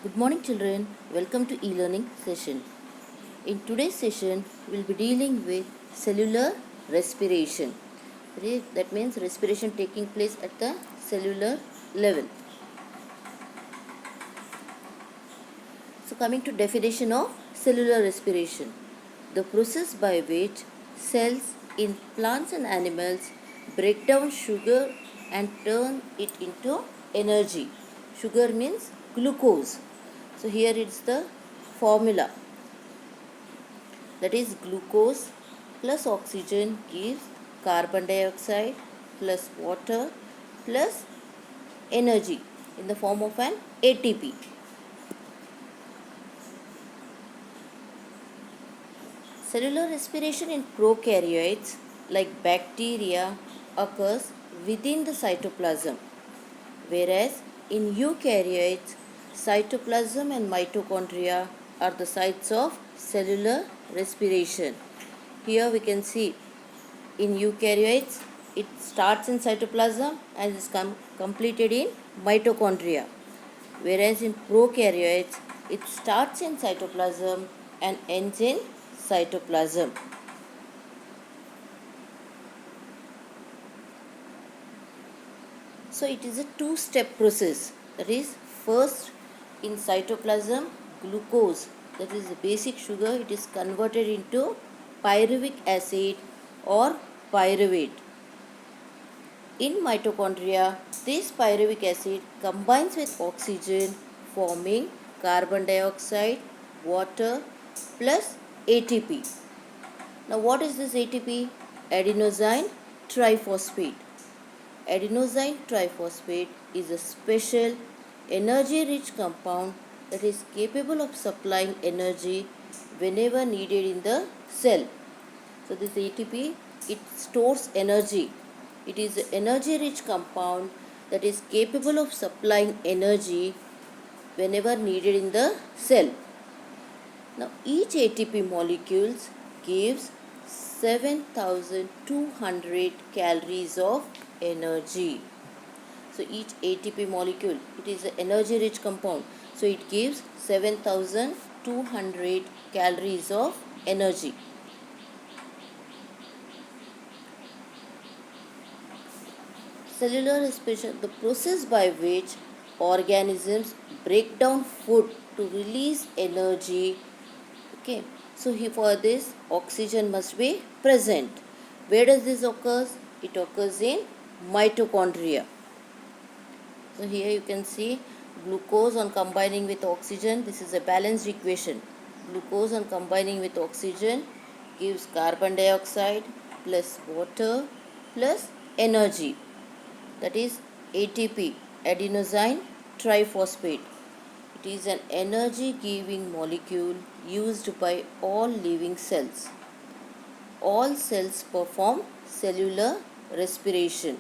Good morning children, welcome to e-learning session. In today's session, we will be dealing with cellular respiration. That means respiration taking place at the cellular level. So coming to definition of cellular respiration. The process by which cells in plants and animals break down sugar and turn it into energy. Sugar means glucose. So here it's the formula. That is glucose plus oxygen gives carbon dioxide plus water plus energy in the form of an ATP. Cellular respiration in prokaryotes like bacteria occurs within the cytoplasm, whereas in eukaryotes, cytoplasm and mitochondria are the sites of cellular respiration. Here we can see in eukaryotes it starts in cytoplasm and is completed in mitochondria, whereas in prokaryotes it starts in cytoplasm and ends in cytoplasm. So it is a two-step process. That is, first in cytoplasm, glucose, that is the basic sugar, it is converted into pyruvic acid or pyruvate. In mitochondria, this pyruvic acid combines with oxygen forming carbon dioxide, water plus ATP. Now what is this ATP? Adenosine triphosphate. Adenosine triphosphate is a special energy-rich compound that is capable of supplying energy whenever needed in the cell. So this ATP, it stores energy. It is an energy-rich compound that is capable of supplying energy whenever needed in the cell. Now each ATP molecules gives 7,200 calories of energy. So each ATP molecule, it is an energy rich compound, so it gives 7,200 calories of energy. Cellular respiration, the process by which organisms break down food to release energy. Okay, so here for this oxygen must be present. Where does this occur? It occurs in mitochondria. So here you can see glucose on combining with oxygen. This is a balanced equation. Glucose on combining with oxygen gives carbon dioxide plus water plus energy. That is ATP, adenosine triphosphate. It is an energy giving molecule used by all living cells. All cells perform cellular respiration.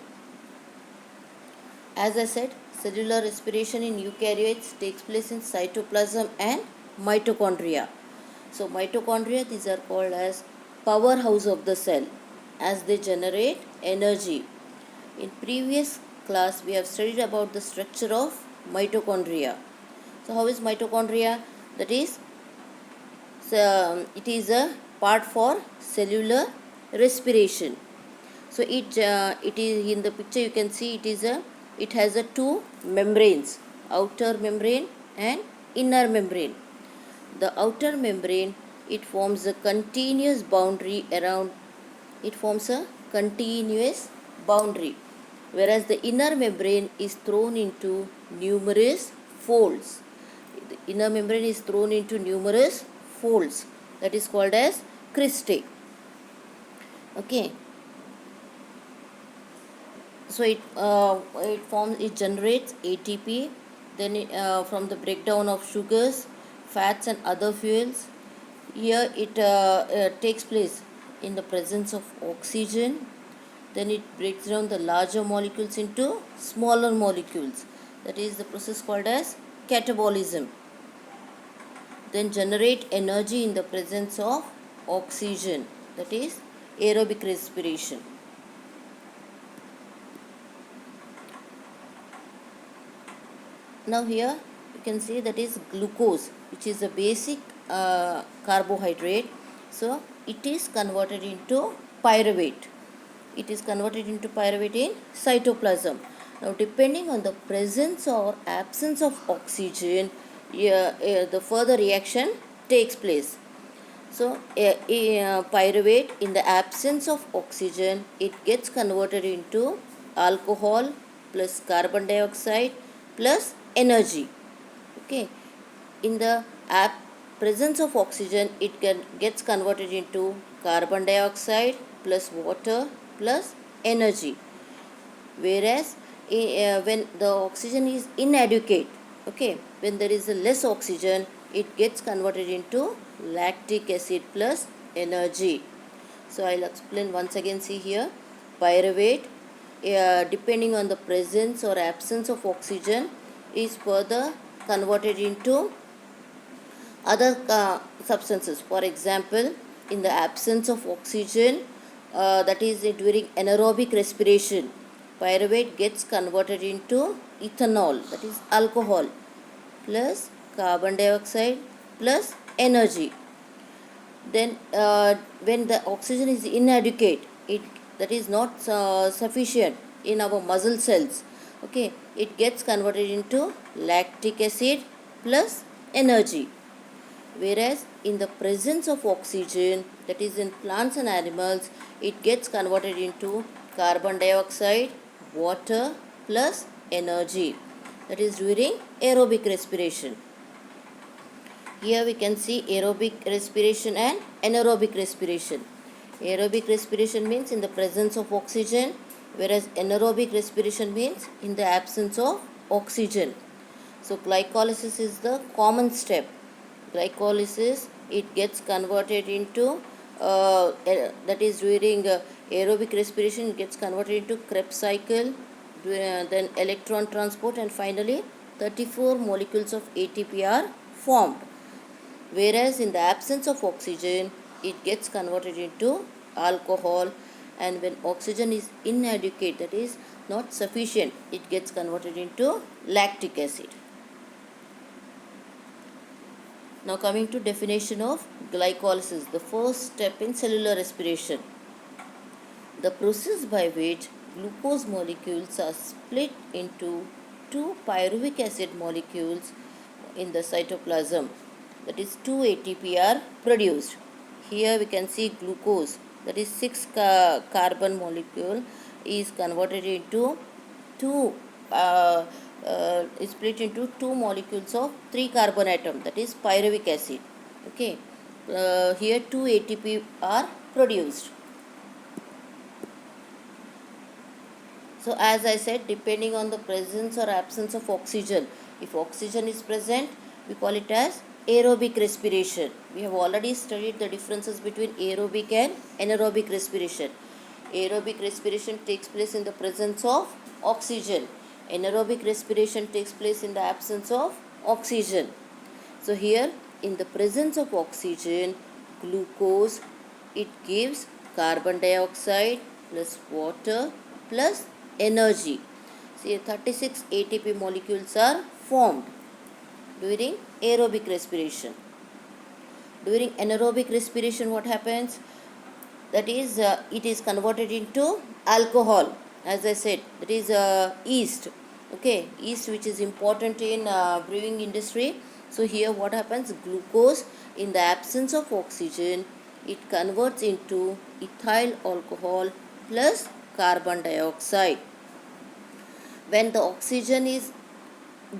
As I said, cellular respiration in eukaryotes takes place in cytoplasm and mitochondria. So mitochondria, these are called as powerhouse of the cell as they generate energy. In previous class, we have studied about the structure of mitochondria. So how is mitochondria? That is, it is a part for cellular respiration. So it is in the picture you can see it has a two membranes, outer membrane and inner membrane. The outer membrane, it forms a continuous boundary around. It forms a continuous boundary, whereas the inner membrane is thrown into numerous folds. The inner membrane is thrown into numerous folds. That is called as cristae. Okay. So it generates ATP. Then from the breakdown of sugars, fats, and other fuels. Here it takes place in the presence of oxygen. Then it breaks down the larger molecules into smaller molecules. That is the process called as catabolism. Then generate energy in the presence of oxygen. That is aerobic respiration. Now here you can see that is glucose, which is a basic carbohydrate. So it is converted into pyruvate. It is converted into pyruvate in cytoplasm. Now, depending on the presence or absence of oxygen, the further reaction takes place. So, pyruvate, in the absence of oxygen, it gets converted into alcohol plus carbon dioxide plus energy. Okay, in the presence of oxygen, it gets converted into carbon dioxide plus water plus energy. Whereas when the oxygen is inadequate, okay, when there is a less oxygen, it gets converted into lactic acid plus energy. So I'll explain once again. See here, pyruvate, depending on the presence or absence of oxygen, is further converted into other substances. For example, in the absence of oxygen, that is during anaerobic respiration, pyruvate gets converted into ethanol, that is alcohol, plus carbon dioxide plus energy. Then when the oxygen is inadequate, it that is not sufficient in our muscle cells, okay, it gets converted into lactic acid plus energy. Whereas in the presence of oxygen, that is in plants and animals, it gets converted into carbon dioxide, water plus energy, that is during aerobic respiration. Here we can see aerobic respiration and anaerobic respiration. Aerobic respiration means in the presence of oxygen, whereas anaerobic respiration means in the absence of oxygen. So glycolysis is the common step. Glycolysis, it gets converted into that is during aerobic respiration, it gets converted into Krebs cycle, then electron transport, and finally 34 molecules of ATP are formed. Whereas in the absence of oxygen, it gets converted into alcohol, and when oxygen is inadequate, that is not sufficient, it gets converted into lactic acid. Now coming to definition of glycolysis, the first step in cellular respiration. The process by which glucose molecules are split into two pyruvic acid molecules in the cytoplasm, that is 2 ATP are produced. Here we can see glucose, that is 6 carbon molecule is converted into is split into 2 molecules of 3 carbon atom, that is pyruvic acid. Okay, here 2 ATP are produced. So as I said, depending on the presence or absence of oxygen, if oxygen is present, we call it as aerobic respiration. We have already studied the differences between aerobic and anaerobic respiration. Aerobic respiration takes place in the presence of oxygen. Anaerobic respiration takes place in the absence of oxygen. So here, in the presence of oxygen, glucose, it gives carbon dioxide plus water plus energy. See, 36 ATP molecules are formed during aerobic respiration. During anaerobic respiration, what happens? That is, it is converted into alcohol. As I said, that is yeast. Okay, yeast, which is important in brewing industry. So here what happens? Glucose, in the absence of oxygen, it converts into ethyl alcohol plus carbon dioxide. When the oxygen is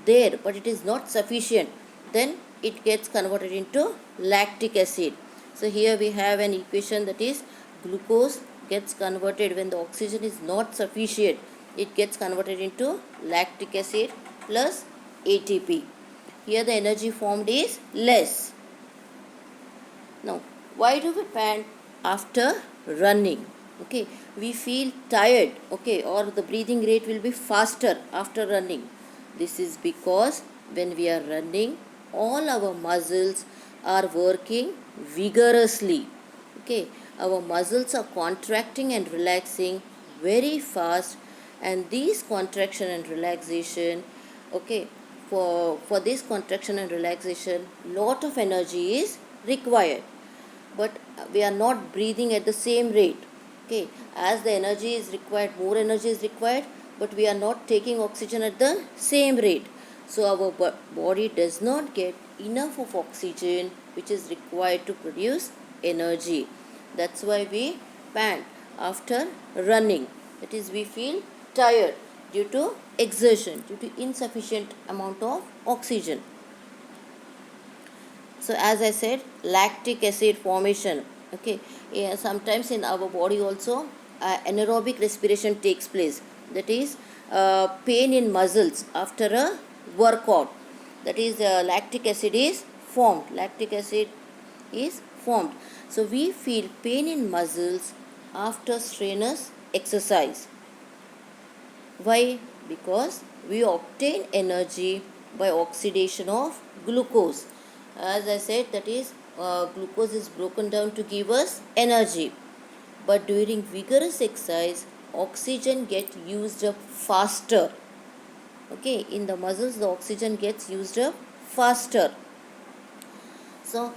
there but it is not sufficient, then it gets converted into lactic acid. So here we have an equation, that is glucose gets converted when the oxygen is not sufficient, it gets converted into lactic acid plus ATP. Here the energy formed is less. Now, why do we pant after running? Okay, we feel tired, okay, or the breathing rate will be faster after running. This is because when we are running, all our muscles are working vigorously. Okay, our muscles are contracting and relaxing very fast, and these contraction and relaxation, okay, for this contraction and relaxation, lot of energy is required, but we are not breathing at the same rate. Okay, as the energy is required, more energy is required, but we are not taking oxygen at the same rate. So our body does not get enough of oxygen which is required to produce energy. That's why we pant after running. That is, we feel tired due to exertion, due to insufficient amount of oxygen. So as I said, lactic acid formation. Okay, yeah, sometimes in our body also anaerobic respiration takes place. That is, pain in muscles after a workout. That is, lactic acid is formed. Lactic acid is formed. So we feel pain in muscles after strenuous exercise. Why? Because we obtain energy by oxidation of glucose. As I said, that is, glucose is broken down to give us energy. But during vigorous exercise, oxygen gets used up faster. Okay, in the muscles, the oxygen gets used up faster. So,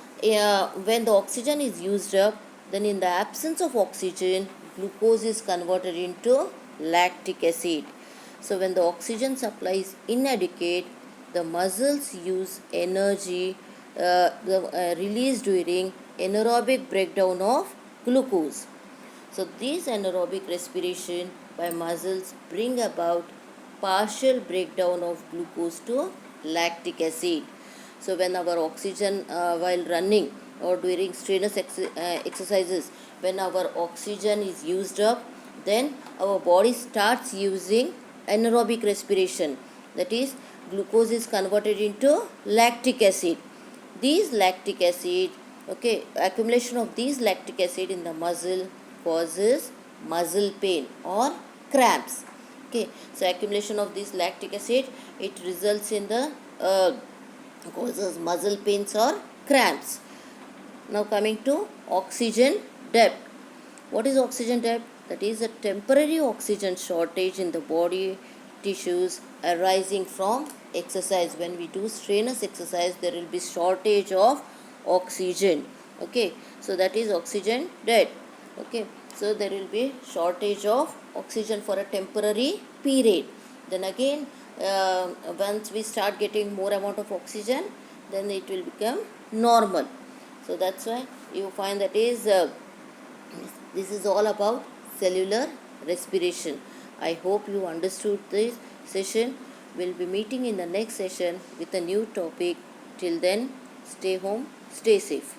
when the oxygen is used up, then in the absence of oxygen, glucose is converted into lactic acid. So, when the oxygen supply is inadequate, the muscles use energy released during anaerobic breakdown of glucose. So, this anaerobic respiration by muscles bring about partial breakdown of glucose to lactic acid. So when our oxygen while running or during strenuous exercises, when our oxygen is used up, then our body starts using anaerobic respiration. That is, glucose is converted into lactic acid. These lactic acid, okay, accumulation of these lactic acid in the muscle causes muscle pain or cramps. Okay, so accumulation of this lactic acid, it results in the causes muscle pains or cramps. Now coming to oxygen debt. What is oxygen debt? That is a temporary oxygen shortage in the body tissues arising from exercise. When we do strenuous exercise, there will be shortage of oxygen. Okay, so that is oxygen debt. Okay, so there will be shortage of oxygen for a temporary period. Then again, once we start getting more amount of oxygen, then it will become normal. So that's why you find that is this is all about cellular respiration. I hope you understood this session. We'll be meeting in the next session with a new topic. Till then, stay home, stay safe.